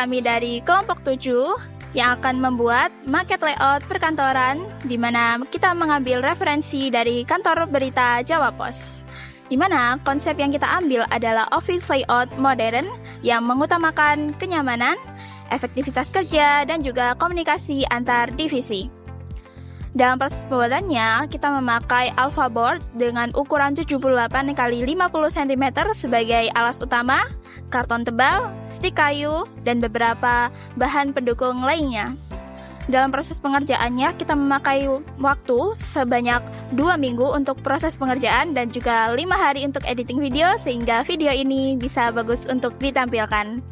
kami dari kelompok 7 yang akan membuat maket layout perkantoran di mana kita mengambil referensi dari kantor berita Jawa Pos. Di mana konsep yang kita ambil adalah office layout modern yang mengutamakan kenyamanan, efektivitas kerja, dan juga komunikasi antar divisi. Dalam proses pembuatannya, kita memakai Alpha Board dengan ukuran 78 x 50 cm sebagai alas utama, karton tebal, stik kayu, dan beberapa bahan pendukung lainnya. Dalam proses pengerjaannya, kita memakai waktu sebanyak 2 minggu untuk proses pengerjaan dan juga 5 hari untuk editing video sehingga video ini bisa bagus untuk ditampilkan.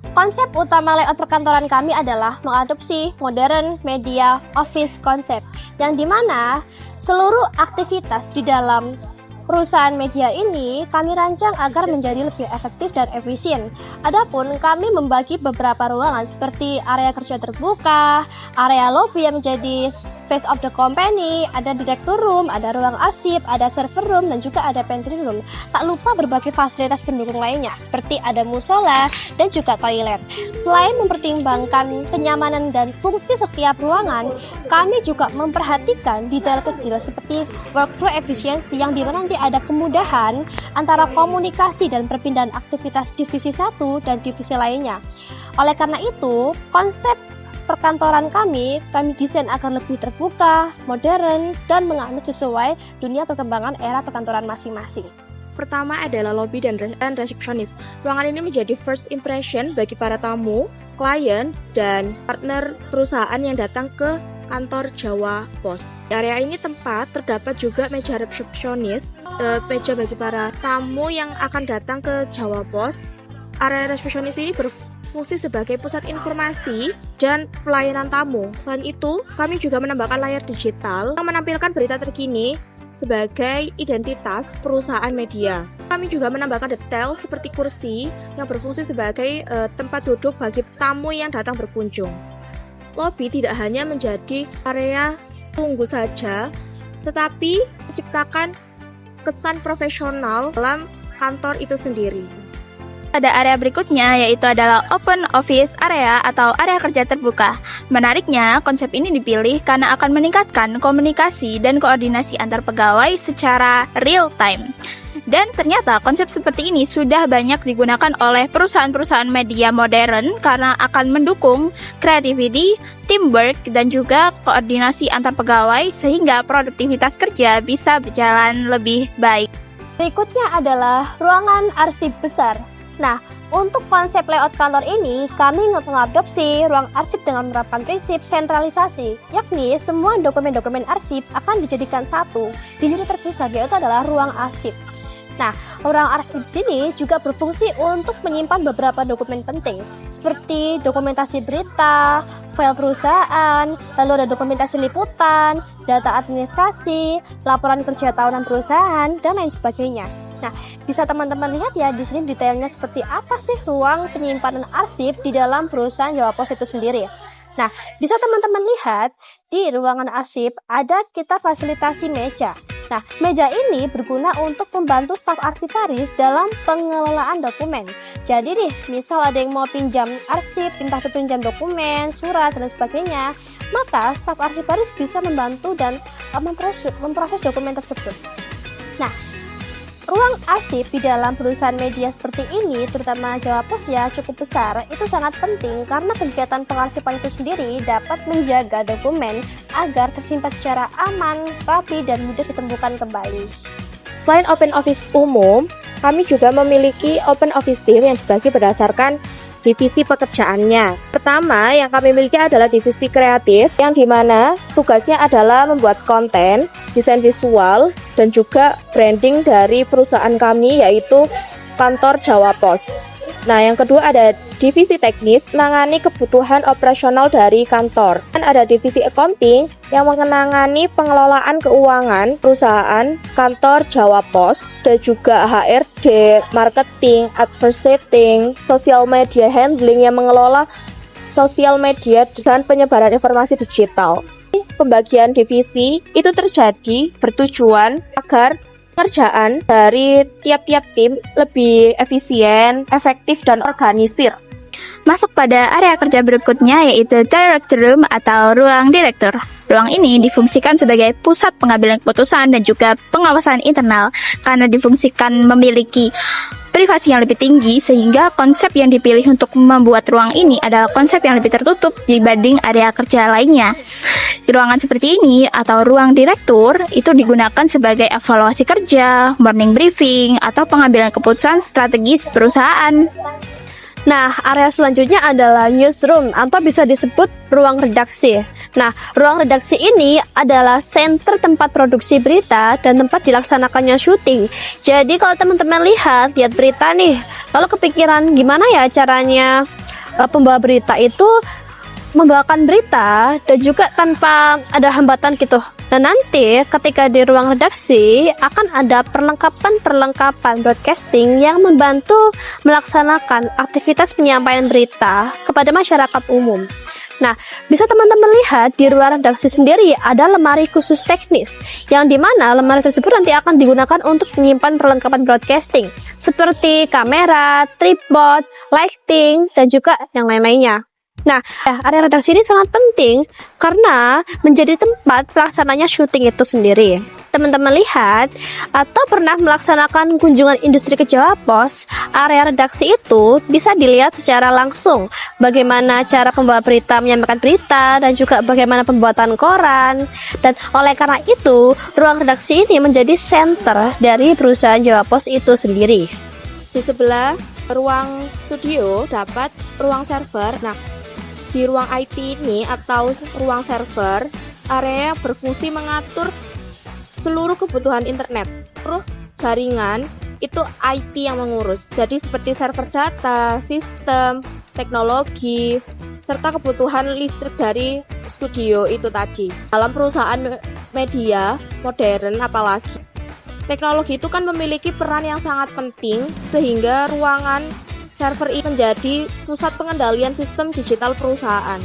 Konsep utama layout perkantoran kami adalah mengadopsi modern media office concept, yang dimana seluruh aktivitas di dalam perusahaan media ini kami rancang agar menjadi lebih efektif dan efisien. Adapun kami membagi beberapa ruangan seperti area kerja terbuka, area lobby yang menjadi face of the company, ada director room, ada ruang arsip, ada server room, dan juga ada pantry room. Tak lupa berbagai fasilitas pendukung lainnya seperti ada musola dan juga toilet. Selain mempertimbangkan kenyamanan dan fungsi setiap ruangan, kami juga memperhatikan detail kecil seperti workflow efisiensi yang dimana nanti ada kemudahan antara komunikasi dan perpindahan aktivitas divisi satu dan divisi lainnya. Oleh karena itu, konsep perkantoran kami desain agar lebih terbuka, modern, dan menganut sesuai dunia perkembangan era perkantoran masing-masing. Pertama adalah lobby dan resepsionis. Ruangan ini menjadi first impression bagi para tamu, klien, dan partner perusahaan yang datang ke kantor Jawa Pos. Di area ini tempat terdapat juga meja resepsionis, meja bagi para tamu yang akan datang ke Jawa Pos. Area resepsionis ini berfungsi sebagai pusat informasi dan pelayanan tamu. Selain itu, kami juga menambahkan layar digital yang menampilkan berita terkini sebagai identitas perusahaan media. Kami juga menambahkan detail seperti kursi yang berfungsi sebagai tempat duduk bagi tamu yang datang berkunjung. Lobby tidak hanya menjadi area tunggu saja, tetapi menciptakan kesan profesional dalam kantor itu sendiri. Pada area berikutnya yaitu adalah open office area atau area kerja terbuka. Menariknya, konsep ini dipilih karena akan meningkatkan komunikasi dan koordinasi antar pegawai secara real time. Dan ternyata konsep seperti ini sudah banyak digunakan oleh perusahaan-perusahaan media modern karena akan mendukung creativity, teamwork, dan juga koordinasi antar pegawai sehingga produktivitas kerja bisa berjalan lebih baik. Berikutnya adalah ruangan arsip besar. Nah, untuk konsep layout kantor ini, kami mengadopsi ruang arsip dengan menerapkan prinsip sentralisasi, yakni semua dokumen-dokumen arsip akan dijadikan satu di unit terpusat, yaitu adalah ruang arsip. Nah, ruang arsip di sini juga berfungsi untuk menyimpan beberapa dokumen penting, seperti dokumentasi berita, file perusahaan, lalu ada dokumentasi liputan, data administrasi, laporan kerja tahunan perusahaan, dan lain sebagainya. Nah, bisa teman-teman lihat ya di sini detailnya seperti apa sih ruang penyimpanan arsip di dalam perusahaan Jawa Pos itu sendiri. Nah, bisa teman-teman lihat di ruangan arsip ada kita fasilitasi meja. Nah, meja ini berguna untuk membantu staf arsiparis dalam pengelolaan dokumen. Jadi nih, misal ada yang mau pinjam arsip, entah itu pinjam dokumen, surat, dan sebagainya, maka staf arsiparis bisa membantu dan memproses dokumen tersebut. Nah, ruang arsip di dalam perusahaan media seperti ini, terutama Jawa Pos ya, cukup besar. Itu sangat penting karena kegiatan pengarsipan itu sendiri dapat menjaga dokumen agar tersimpan secara aman, rapi, dan mudah ditemukan kembali. Selain open office umum, kami juga memiliki open office team yang dibagi berdasarkan divisi pekerjaannya. Pertama yang kami miliki adalah divisi kreatif, yang dimana tugasnya adalah membuat konten, desain visual, dan juga branding dari perusahaan kami, yaitu kantor Jawa Pos. Nah, yang kedua ada divisi teknis, menangani kebutuhan operasional dari kantor. Dan ada divisi accounting yang menangani pengelolaan keuangan perusahaan kantor Jawa Pos, dan juga HRD, marketing, advertising, social media handling yang mengelola sosial media dan penyebaran informasi digital. Pembagian divisi itu terjadi bertujuan agar pekerjaan dari tiap-tiap tim lebih efisien, efektif, dan organisir. Masuk pada area kerja berikutnya yaitu Director Room atau ruang direktur. Ruang ini difungsikan sebagai pusat pengambilan keputusan dan juga pengawasan internal karena difungsikan memiliki privasi yang lebih tinggi sehingga konsep yang dipilih untuk membuat ruang ini adalah konsep yang lebih tertutup dibanding area kerja lainnya. Ruangan seperti ini atau ruang direktur itu digunakan sebagai evaluasi kerja, morning briefing, atau pengambilan keputusan strategis perusahaan. Nah, area selanjutnya adalah newsroom atau bisa disebut ruang redaksi. Nah, ruang redaksi ini adalah center tempat produksi berita dan tempat dilaksanakannya syuting. Jadi kalau teman-teman lihat berita nih, lalu kepikiran gimana ya caranya pembawa berita itu membawakan berita dan juga tanpa ada hambatan gitu. Nah, nanti ketika di ruang redaksi akan ada perlengkapan broadcasting yang membantu melaksanakan aktivitas penyampaian berita kepada masyarakat umum. Nah, bisa teman-teman lihat di ruang redaksi sendiri ada lemari khusus teknis, yang dimana lemari tersebut nanti akan digunakan untuk menyimpan perlengkapan broadcasting seperti kamera, tripod, lighting, dan juga yang lain-lainnya. Nah, area redaksi ini sangat penting karena menjadi tempat pelaksananya syuting itu sendiri. Teman-teman lihat atau pernah melaksanakan kunjungan industri ke Jawa Pos, area redaksi itu bisa dilihat secara langsung bagaimana cara pembawa berita menyampaikan berita dan juga bagaimana pembuatan koran. Dan oleh karena itu, ruang redaksi ini menjadi center dari perusahaan Jawa Pos itu sendiri. Di sebelah ruang studio dapat ruang server. Nah, di ruang IT ini atau ruang server, area berfungsi mengatur seluruh kebutuhan internet. Seluruh jaringan itu IT yang mengurus. Jadi seperti server data, sistem, teknologi, serta kebutuhan listrik dari studio itu tadi. Dalam perusahaan media modern apalagi, teknologi itu kan memiliki peran yang sangat penting sehingga ruangan server ini menjadi pusat pengendalian sistem digital perusahaan.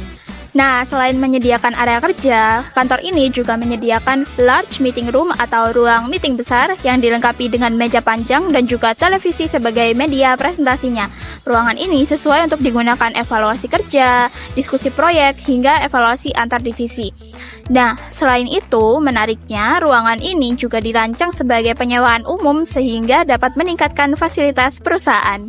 Nah, selain menyediakan area kerja, kantor ini juga menyediakan large meeting room atau ruang meeting besar yang dilengkapi dengan meja panjang dan juga televisi sebagai media presentasinya. Ruangan ini sesuai untuk digunakan evaluasi kerja, diskusi proyek, hingga evaluasi antar divisi. Nah, selain itu, menariknya, ruangan ini juga dirancang sebagai penyewaan umum sehingga dapat meningkatkan fasilitas perusahaan.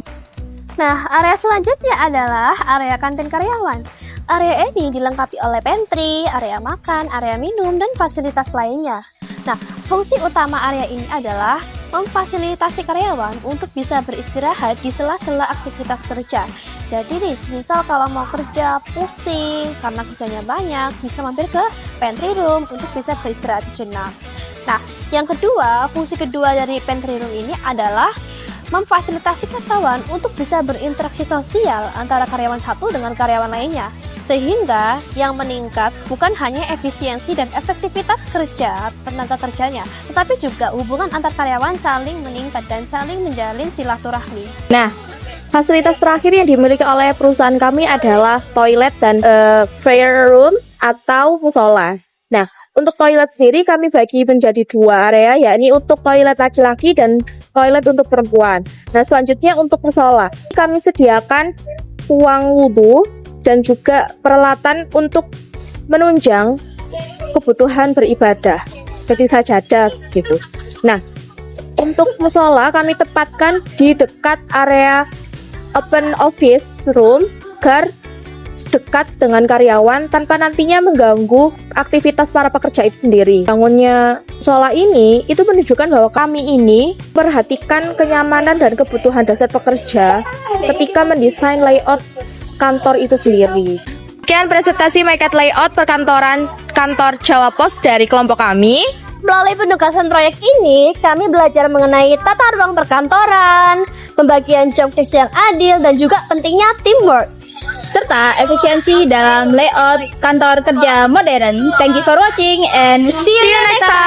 Nah, area selanjutnya adalah area kantin karyawan. Area ini dilengkapi oleh pantry, area makan, area minum, dan fasilitas lainnya. Nah, fungsi utama area ini adalah memfasilitasi karyawan untuk bisa beristirahat di sela-sela aktivitas kerja. Jadi nih, misal kalau mau kerja pusing karena kerjanya banyak, bisa mampir ke pantry room untuk bisa beristirahat sejenak. Nah, yang kedua, fungsi kedua dari pantry room ini adalah memfasilitasi karyawan untuk bisa berinteraksi sosial antara karyawan satu dengan karyawan lainnya, sehingga yang meningkat bukan hanya efisiensi dan efektivitas kerja tenaga kerjanya, tetapi juga hubungan antar karyawan saling meningkat dan saling menjalin silaturahmi. Nah, fasilitas terakhir yang dimiliki oleh perusahaan kami adalah toilet dan prayer room atau musola. Nah, untuk toilet sendiri kami bagi menjadi dua area, yakni untuk toilet laki-laki dan toilet untuk perempuan. Nah, selanjutnya untuk musola, kami sediakan ruang wudhu dan juga peralatan untuk menunjang kebutuhan beribadah seperti sajadah gitu. Nah, untuk musola kami tempatkan di dekat area open office room agar dekat dengan karyawan tanpa nantinya mengganggu aktivitas para pekerja itu sendiri. Bangunnya musola ini itu menunjukkan bahwa kami ini perhatikan kenyamanan dan kebutuhan dasar pekerja ketika mendesain layout kantor itu sendiri. Sekian presentasi maket layout perkantoran kantor Jawa Pos dari kelompok kami. Melalui penugasan proyek ini, kami belajar mengenai tata ruang perkantoran, pembagian job desk yang adil, dan juga pentingnya teamwork, serta efisiensi dalam layout kantor kerja modern. Thank you for watching and see you next time.